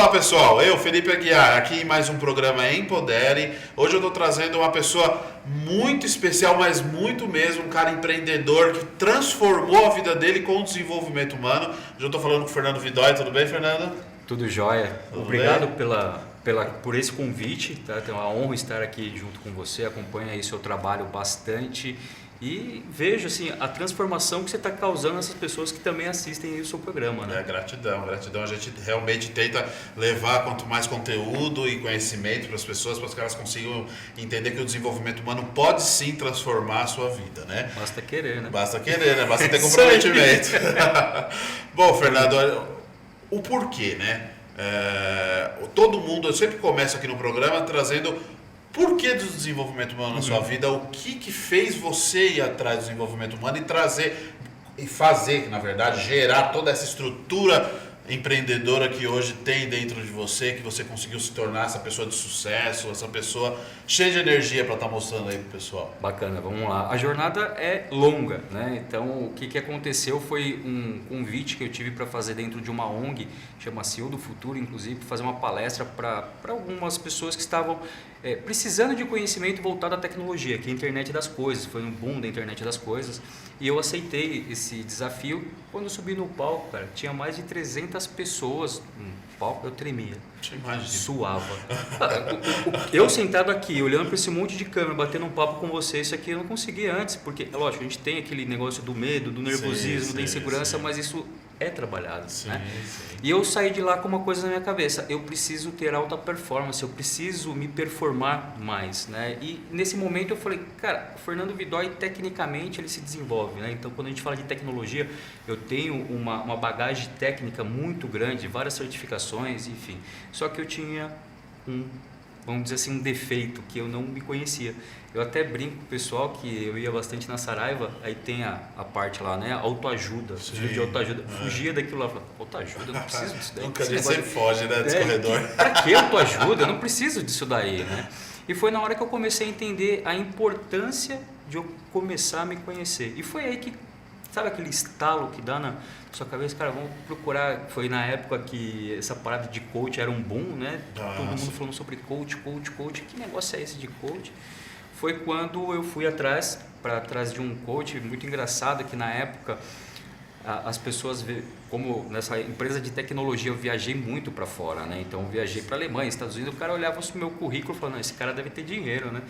Fala pessoal, eu, Felipe Aguiar, aqui em mais um programa Empodere. Hoje eu estou trazendo uma pessoa muito especial, mas muito mesmo, um cara empreendedor que transformou a vida dele com o desenvolvimento humano. Hoje eu estou falando com o Fernando Vidói, tudo bem, Fernando? Tudo jóia. Tudo Obrigado bem? por esse convite, tá? É uma honra estar aqui junto com você, acompanho aí seu trabalho bastante e vejo assim, a transformação que você está causando nessas pessoas que também assistem aí o seu programa, né? Gratidão. A gente realmente tenta levar quanto mais conteúdo e conhecimento para as pessoas, para que elas consigam entender que o desenvolvimento humano pode sim transformar a sua vida, né? Basta querer, né? Basta querer, né? Basta ter comprometimento. Bom, Fernando, o porquê, né? Todo mundo, eu sempre começo aqui no programa trazendo porquê do desenvolvimento humano na sua vida, o que fez você ir atrás do desenvolvimento humano e trazer e fazer, na verdade, gerar toda essa estrutura empreendedora que hoje tem dentro de você, que você conseguiu se tornar essa pessoa de sucesso, essa pessoa cheia de energia para estar mostrando aí pro pessoal. Bacana, vamos lá. A jornada é longa, né? Então, o que aconteceu foi um convite que eu tive para fazer dentro de uma ONG, chama CEO do Futuro, inclusive, para fazer uma palestra para algumas pessoas que estavam precisando de conhecimento voltado à tecnologia, que é a internet das coisas, foi um boom da internet das coisas, e eu aceitei esse desafio. Quando eu subi no palco, cara, tinha mais de 300 pessoas no palco, eu tremia, suava. Eu sentado aqui, olhando para esse monte de câmera, batendo um papo com você, isso aqui eu não consegui antes, porque, lógico, a gente tem aquele negócio do medo, do nervosismo, da insegurança, mas isso é trabalhado, né? E eu saí de lá com uma coisa na minha cabeça: eu preciso ter alta performance, eu preciso me performar mais, né? E nesse momento eu falei, cara, o Fernando Vidói tecnicamente ele se desenvolve, né? Então quando a gente fala de tecnologia, eu tenho uma bagagem técnica muito grande, várias certificações, enfim. Só que eu tinha vamos dizer assim, um defeito que eu não me conhecia. Eu até brinco com o pessoal que eu ia bastante na Saraiva, aí tem a parte lá, né? Autoajuda, livro de autoajuda. Fugia daquilo lá, falava, autoajuda, eu não preciso disso daí. Nunca você foge, né, desse corredor. Pra que autoajuda? Eu não preciso disso daí, né? E foi na hora que eu comecei a entender a importância de eu começar a me conhecer. E foi aí que, sabe aquele estalo que dá na sua cabeça, cara, vamos procurar. Foi na época que essa parada de coach era um boom, né? Todo mundo falando sobre coach. Que negócio é esse de coach? Foi quando eu fui atrás de um coach muito engraçado, que na época as pessoas, como nessa empresa de tecnologia eu viajei muito para fora, né? Então eu viajei para Alemanha, Estados Unidos, o cara olhava o meu currículo e falava, não, esse cara deve ter dinheiro, né?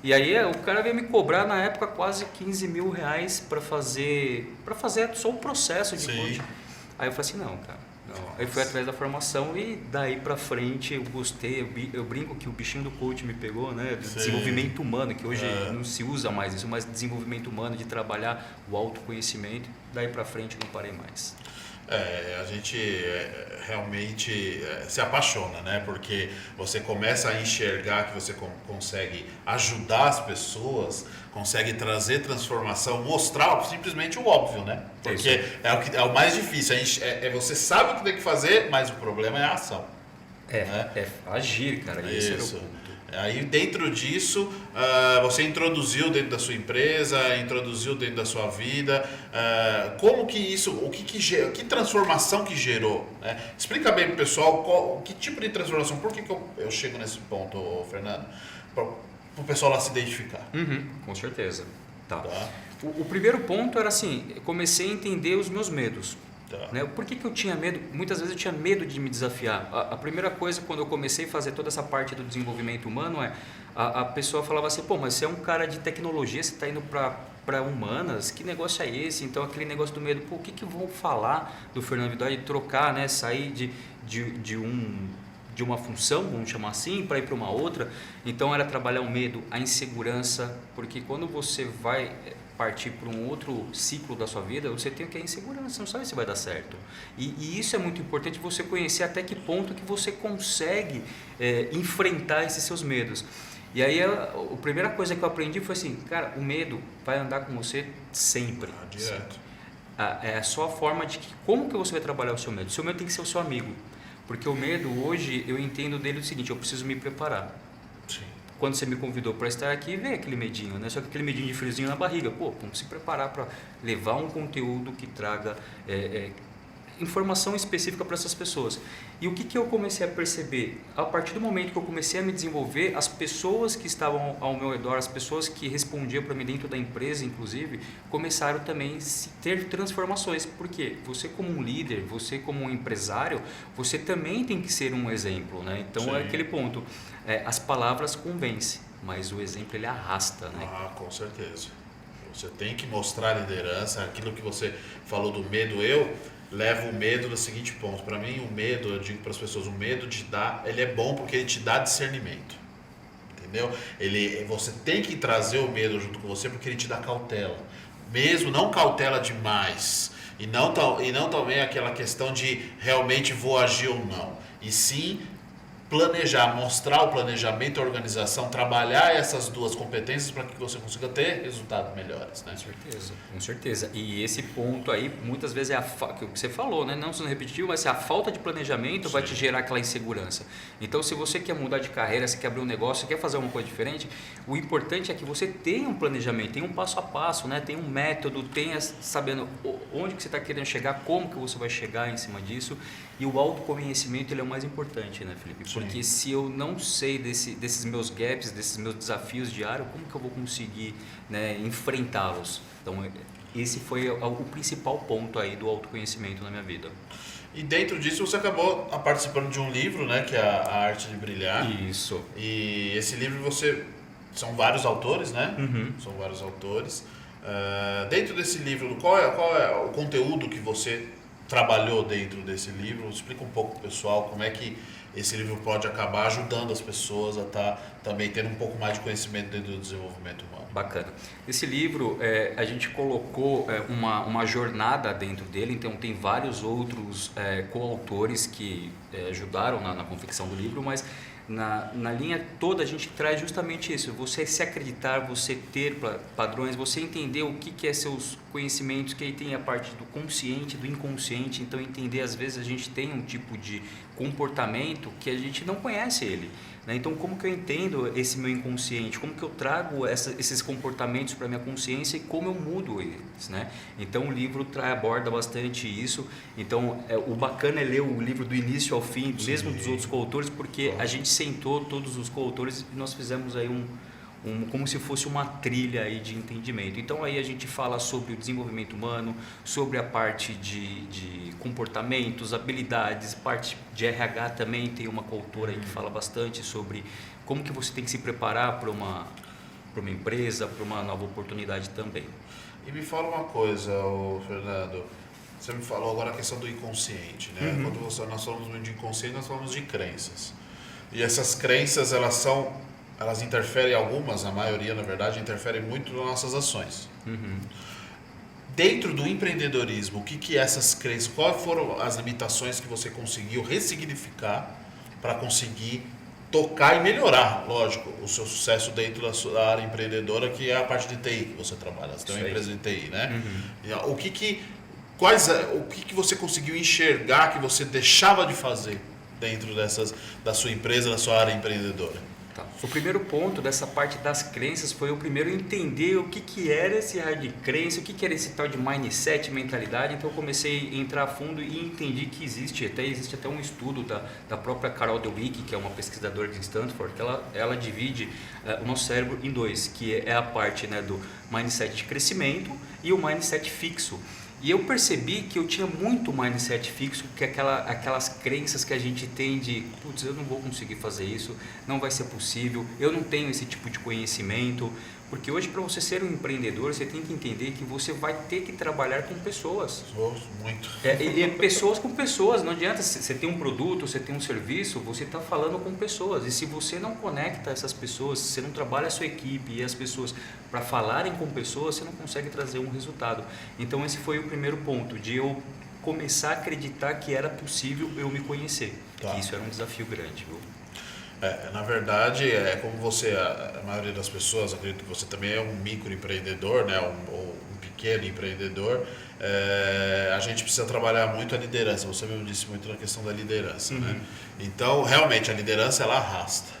E aí o cara veio me cobrar na época quase 15 mil reais para fazer só o processo de coaching. Aí eu falei assim, não, cara. Não. Aí fui atrás da formação e daí pra frente eu gostei, eu brinco que o bichinho do coach me pegou, né? Do desenvolvimento humano, que hoje não se usa mais isso, mas desenvolvimento humano, de trabalhar o autoconhecimento. Daí pra frente eu não parei mais. A gente realmente se apaixona, né? Porque você começa a enxergar que você consegue ajudar as pessoas, consegue trazer transformação, mostrar simplesmente o óbvio, né? Porque é o mais difícil. Você sabe o que tem que fazer, mas o problema é a ação. É agir, cara. Esse era o ponto. Aí dentro disso, você introduziu dentro da sua empresa, introduziu dentro da sua vida, como que isso, que transformação que gerou, né? Explica bem pro pessoal que tipo de transformação, por que eu chego nesse ponto, Fernando? Para o pessoal lá se identificar. Com certeza. Tá. O primeiro ponto era assim, eu comecei a entender os meus medos. Né? Por que eu tinha medo? Muitas vezes eu tinha medo de me desafiar. A primeira coisa, quando eu comecei a fazer toda essa parte do desenvolvimento humano, a pessoa falava assim, pô, mas você é um cara de tecnologia, você está indo para humanas, que negócio é esse? Então aquele negócio do medo, pô, o que vão falar do Fernando Vidói, de trocar, né? Sair de uma função, vamos chamar assim, para ir para uma outra. Então era trabalhar o medo, a insegurança, porque quando você vai partir para um outro ciclo da sua vida, você tem que a insegurança, você não sabe se vai dar certo. E isso é muito importante, você conhecer até que ponto que você consegue enfrentar esses seus medos. E aí a primeira coisa que eu aprendi foi assim, cara, o medo vai andar com você sempre. Direto. É só a forma de como que você vai trabalhar o seu medo. O seu medo tem que ser o seu amigo. Porque o medo, hoje, eu entendo dele o seguinte, eu preciso me preparar. Sim. Quando você me convidou para estar aqui, vem aquele medinho, né? Só que aquele medinho de friozinho na barriga. Pô, vamos se preparar para levar um conteúdo que traga informação específica para essas pessoas. E o que eu comecei a perceber? A partir do momento que eu comecei a me desenvolver, as pessoas que estavam ao meu redor, as pessoas que respondiam para mim dentro da empresa, inclusive, começaram também a ter transformações. Por quê? Você como um líder, você como um empresário, você também tem que ser um exemplo, né? Então Sim. é aquele ponto. As palavras convencem, mas o exemplo ele arrasta, né? Ah, com certeza. Você tem que mostrar a liderança, aquilo que você falou do medo. Eu levo o medo do seguinte ponto. Para mim, o medo, eu digo para as pessoas, o medo te dá, ele é bom porque ele te dá discernimento. Entendeu? Você tem que trazer o medo junto com você porque ele te dá cautela. Mesmo não cautela demais. E não também aquela questão de realmente vou agir ou não. E sim planejar, mostrar o planejamento, a organização, trabalhar essas duas competências para que você consiga ter resultados melhores, né? Com certeza. E esse ponto aí, muitas vezes é o que você falou, né? Não sendo repetitivo, mas a falta de planejamento vai te gerar aquela insegurança. Então, se você quer mudar de carreira, se quer abrir um negócio, se quer fazer uma coisa diferente, o importante é que você tenha um planejamento, tenha um passo a passo, né? Tenha um método, tenha sabendo onde que você está querendo chegar, como que você vai chegar em cima disso. E o autoconhecimento ele é o mais importante, né, Felipe? Sim. Porque se eu não sei desses meus gaps, desses meus desafios diários, como que eu vou conseguir, né, enfrentá-los? Então, esse foi o principal ponto aí do autoconhecimento na minha vida. E dentro disso você acabou participando de um livro, né, que é a Arte de Brilhar. Isso. E esse livro são vários autores, né? Uhum. São vários autores. Dentro desse livro, qual é o conteúdo que você trabalhou dentro desse livro? Explica um pouco pro pessoal como é que esse livro pode acabar ajudando as pessoas a estar também tendo um pouco mais de conhecimento dentro do desenvolvimento humano. Bacana. Esse livro, a gente colocou uma jornada dentro dele, então tem vários outros coautores que ajudaram na confecção do livro, mas na linha toda a gente traz justamente isso, você se acreditar, você ter padrões, você entender o que é seus conhecimentos, que aí tem a parte do consciente, do inconsciente, então entender, às vezes a gente tem um tipo de comportamento que a gente não conhece ele, né? Então como que eu entendo esse meu inconsciente, como que eu trago esses comportamentos para minha consciência e como eu mudo eles, né? Então o livro aborda bastante isso, então o bacana é ler o livro do início ao fim, Sim. mesmo dos outros coautores, porque a gente sentou todos os coautores e nós fizemos aí como se fosse uma trilha aí de entendimento. Então aí a gente fala sobre o desenvolvimento humano, sobre a parte de comportamentos, habilidades, parte de RH também tem uma coautora aí que fala bastante sobre como que você tem que se preparar para uma empresa, para uma nova oportunidade também. E me fala uma coisa, Fernando, você me falou agora a questão do inconsciente, né? Uhum. Quando nós falamos muito de inconsciente, nós falamos de crenças. E essas crenças, elas interferem, algumas, a maioria na verdade, interferem muito nas nossas ações. Uhum. Dentro do empreendedorismo, o que essas crenças, quais foram as limitações que você conseguiu ressignificar para conseguir tocar e melhorar, lógico, o seu sucesso dentro da sua área empreendedora, que é a parte de TI que você trabalha, você tem uma empresa de TI, né? Uhum. O que você conseguiu enxergar que você deixava de fazer dentro da sua empresa, da sua área empreendedora? Tá. O primeiro ponto dessa parte das crenças foi o primeiro entender o que era esse raio de crença, o que era esse tal de mindset, mentalidade. Então eu comecei a entrar a fundo e entendi que existe até um estudo da própria Carol Dweck, que é uma pesquisadora de Stanford, que ela divide o nosso cérebro em dois, que é a parte, né, do mindset de crescimento e o mindset fixo. E eu percebi que eu tinha muito mindset fixo, que aquelas crenças que a gente tem de, putz, eu não vou conseguir fazer isso, não vai ser possível, eu não tenho esse tipo de conhecimento. Porque hoje, para você ser um empreendedor, você tem que entender que você vai ter que trabalhar com pessoas. Muito. E pessoas com pessoas, não adianta, você tem um produto, você tem um serviço, você está falando com pessoas. E se você não conecta essas pessoas, se você não trabalha a sua equipe e as pessoas para falarem com pessoas, você não consegue trazer um resultado. Então esse foi o primeiro ponto, de eu começar a acreditar que era possível eu me conhecer. Tá. Que isso era um desafio grande, viu? Na verdade, como você, a maioria das pessoas, acredito que você também é um microempreendedor, né, ou um pequeno empreendedor, a gente precisa trabalhar muito a liderança. Você mesmo disse muito na questão da liderança, né? Então, realmente, a liderança ela arrasta.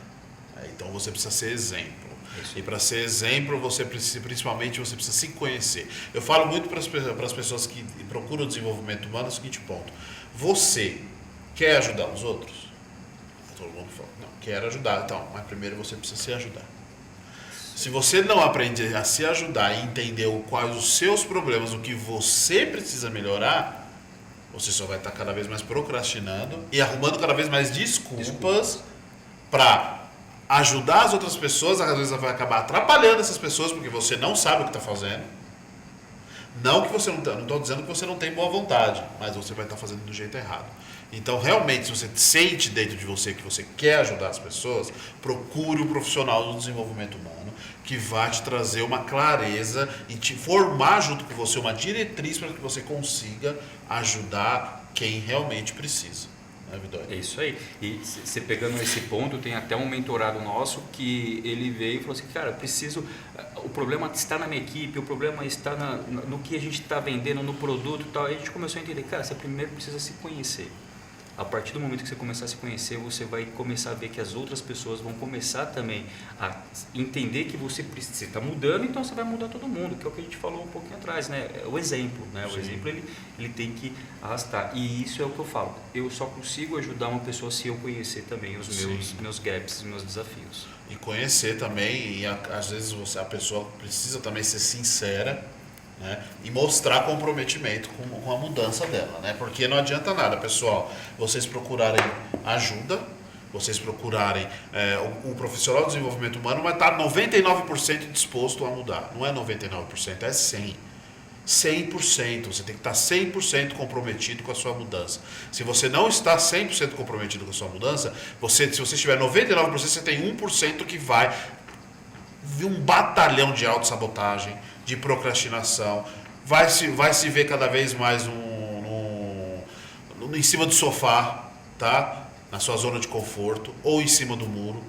Então, você precisa ser exemplo. E para ser exemplo, você precisa, principalmente, você precisa se conhecer. Eu falo muito para as pessoas que procuram desenvolvimento humano o seguinte ponto. Você quer ajudar os outros? Todo mundo fala, não, quero ajudar. Então, mas primeiro você precisa se ajudar. Se você não aprender a se ajudar e entender quais os seus problemas, o que você precisa melhorar, você só vai estar cada vez mais procrastinando e arrumando cada vez mais desculpas para ajudar as outras pessoas. Às vezes vai acabar atrapalhando essas pessoas porque você não sabe o que está fazendo. Não que você não estou dizendo que você não tem boa vontade, mas você vai estar fazendo do jeito errado. Então, realmente, se você sente dentro de você que você quer ajudar as pessoas, procure um profissional do desenvolvimento humano que vai te trazer uma clareza e te formar junto com você uma diretriz para que você consiga ajudar quem realmente precisa. É isso aí. E você pegando esse ponto, tem até um mentorado nosso que ele veio e falou assim, cara, eu preciso, o problema está na minha equipe, o problema está no que a gente está vendendo, no produto e tal. Aí a gente começou a entender, cara, você primeiro precisa se conhecer. A partir do momento que você começar a se conhecer, você vai começar a ver que as outras pessoas vão começar também a entender que você está mudando, então você vai mudar todo mundo, que é o que a gente falou um pouquinho atrás, né? É o exemplo, né? O exemplo ele tem que arrastar. E isso é o que eu falo. Eu só consigo ajudar uma pessoa se eu conhecer também os meus gaps, os meus desafios. E conhecer também, e às vezes a pessoa precisa também ser sincera, né? E mostrar comprometimento com a mudança dela, né? Porque não adianta nada, pessoal, vocês procurarem ajuda, vocês procurarem o profissional de desenvolvimento humano vai estar 99% disposto a mudar. Não é 99%, é 100%. 100%, você tem que estar 100% comprometido com a sua mudança. Se você não está 100% comprometido com a sua mudança, se você estiver 99%, você tem 1% que vai vir um batalhão de autossabotagem, de procrastinação, vai se ver cada vez mais em cima do sofá, tá? Na sua zona de conforto, ou em cima do muro,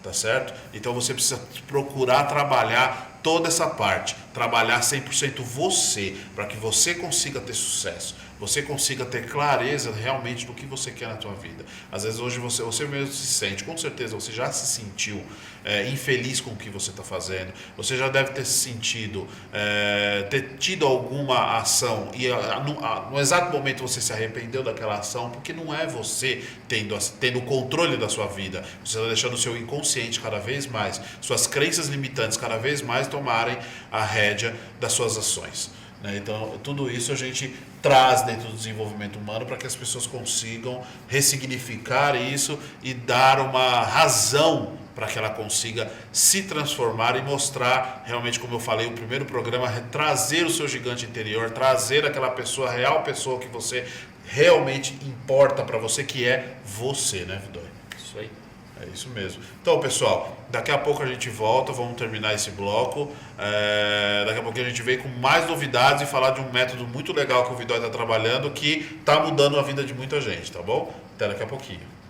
tá certo? Então você precisa procurar trabalhar toda essa parte, trabalhar 100% você, para que você consiga ter sucesso, você consiga ter clareza realmente do que você quer na tua vida. Às vezes hoje você mesmo se sente, com certeza você já se sentiu infeliz com o que você está fazendo, você já deve ter se sentido, ter tido alguma ação e no exato momento você se arrependeu daquela ação, porque não é você tendo o controle da sua vida, você está deixando o seu inconsciente cada vez mais, suas crenças limitantes cada vez mais tomarem a rédea das suas ações. Então, tudo isso a gente traz dentro do desenvolvimento humano para que as pessoas consigam ressignificar isso e dar uma razão para que ela consiga se transformar e mostrar realmente, como eu falei, o primeiro programa, trazer o seu gigante interior, trazer aquela pessoa, a real pessoa que você realmente importa para você, que é você, né, Vidói? Isso aí. É isso mesmo. Então, pessoal, daqui a pouco a gente volta, vamos terminar esse bloco. Daqui a pouco a gente vem com mais novidades e falar de um método muito legal que o Vidói está trabalhando, que está mudando a vida de muita gente, tá bom? Até daqui a pouquinho.